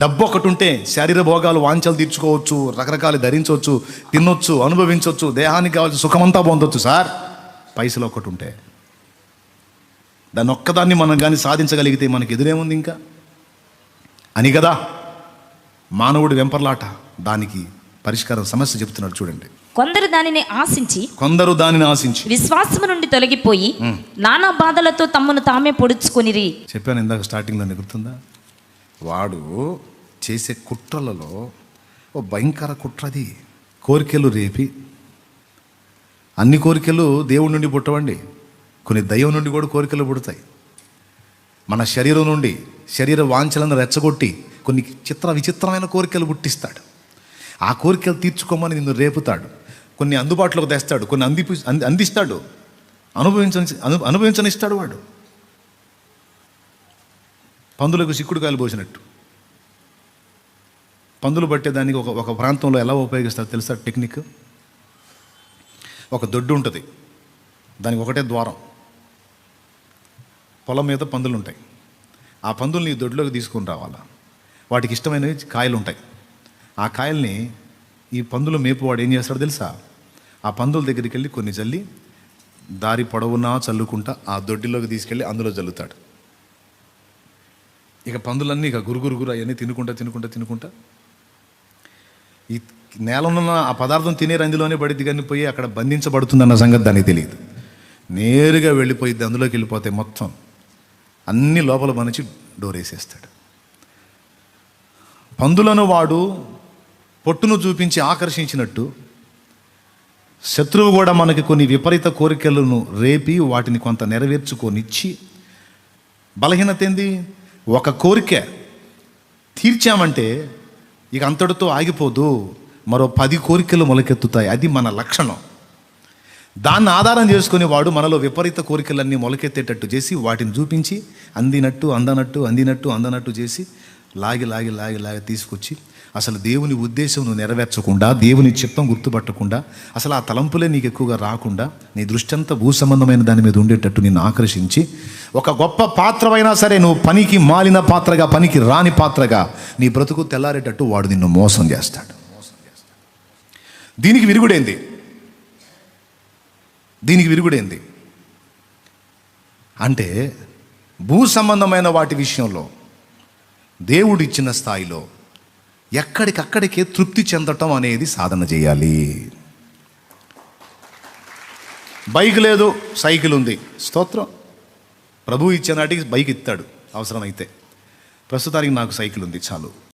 డబ్బు ఒకటి ఉంటే శరీర భోగాలు వాంఛలు తీర్చుకోవచ్చు, రకరకాలు ధరించవచ్చు, తినొచ్చు, అనుభవించవచ్చు, దేహానికి కావాల్సిన సుఖమంతా పొందొచ్చు సార్. పైసలు ఒకటి ఉంటే దాన్ని ఒక్కదాన్ని మనం కానీ సాధించగలిగితే మనకి ఎదురేముంది ఇంకా అని కదా మానవుడి వెంపర్లాట. దానికి పరిష్కారం సమస్య చెప్తున్నాడు చూడండి. కొందరు దానిని ఆశించి విశ్వాసము నుండి తొలగిపోయి నానా బాధలతో తమను తామే పొడుచుకొనిరి. చెప్పాను ఇందాక స్టార్టింగ్లో, గుర్తుందా? వాడు చేసే కుట్రలలో ఓ భయంకర కుట్రది. కోరికలు రేపి, అన్ని కోరికలు దేవుడి నుండి పుట్టవండి, కొన్ని దైవం నుండి కూడా కోరికలు పుడతాయి. మన శరీరం నుండి శరీర వాంఛలను రెచ్చగొట్టి కొన్ని విచిత్రమైన కోరికలు పుట్టిస్తాడు. ఆ కోరికలు తీర్చుకోమని నిన్ను రేపుతాడు, కొన్ని అందుబాటులోకి తెస్తాడు, కొన్ని అందిస్తాడు, అనుభవించనిస్తాడు. వాడు పందులకు చిక్కుడుకాయలు పోసినట్టు పందులు పట్టేదానికి ఒక ప్రాంతంలో ఎలా ఉపయోగిస్తారు తెలుసా టెక్నిక్? ఒక దొడ్డు ఉంటుంది, దానికి ఒకటే ద్వారం, పొలం మీద పందులు ఉంటాయి. ఆ పందుల్ని దొడ్లోకి తీసుకొని రావాలా. వాటికి ఇష్టమైనవి కాయలు ఉంటాయి. ఆ కాయల్ని ఈ పందుల మేపువాడు ఏం చేస్తాడో తెలుసా? ఆ పందుల దగ్గరికి వెళ్ళి కొన్ని జల్లి దారి పొడవునా చల్లుకుంటా ఆ దొడ్డిలోకి తీసుకెళ్ళి అందులో జల్లుతాడు. ఇక పందులన్నీ ఇక గురుగురుగురు అవన్నీ తినుకుంటా ఈ నేలనున్న ఆ పదార్థం తినే రందిలోనే పడిద్ది, కానీ పోయి అక్కడ బంధించబడుతుందన్న సంగతి దానికి తెలియదు. నేరుగా వెళ్ళిపోయిద్ది, అందులోకి వెళ్ళిపోతే మొత్తం అన్ని లోపల మనిషి డోర్ వేసేస్తాడు. పందులను వాడు పొట్టును చూపించి ఆకర్షించినట్టు శత్రువు కూడా మనకి కొన్ని విపరీత కోరికలను రేపి వాటిని కొంత నెరవేర్చుకొనిచ్చి, బలహీనత ఏంది? ఒక కోరిక తీర్చామంటే ఇక అంతటితో ఆగిపోదు, మరో 10 కోరికలు మొలకెత్తుతాయి. అది మన లక్షణం. దాన్ని ఆధారం చేసుకుని వాడు మనలో విపరీత కోరికలన్నీ మొలకెత్తేటట్టు చేసి వాటిని చూపించి అందనట్టు చేసి లాగి తీసుకొచ్చి అసలు దేవుని ఉద్దేశం నువ్వు నెరవేర్చకుండా, దేవుని చిత్తం గుర్తుపట్టకుండా, అసలు ఆ తలంపులే నీకు ఎక్కువగా రాకుండా, నీ దృష్టి అంతా భూ సంబంధమైన దాని మీద ఉండేటట్టు నిన్ను ఆకర్షించి, ఒక గొప్ప పాత్రమైనా సరే నువ్వు పనికి మాలిన పాత్రగా, పనికి రాని పాత్రగా నీ బ్రతుకు తెల్లారేటట్టు వాడు నిన్ను మోసం చేస్తాడు. దీనికి విరుగుడేంది అంటే భూ సంబంధమైన వాటి విషయంలో దేవుడు ఇచ్చిన స్థాయిలో ఎక్కడికక్కడికే తృప్తి చెందటం అనేది సాధన చేయాలి. బైక్ లేదు, సైకిల్ ఉంది, స్తోత్రం. ప్రభువు ఇచ్చే నాటికి బైక్ ఇస్తాడు అవసరమైతే. ప్రస్తుతానికి నాకు సైకిల్ ఉంది చాలు.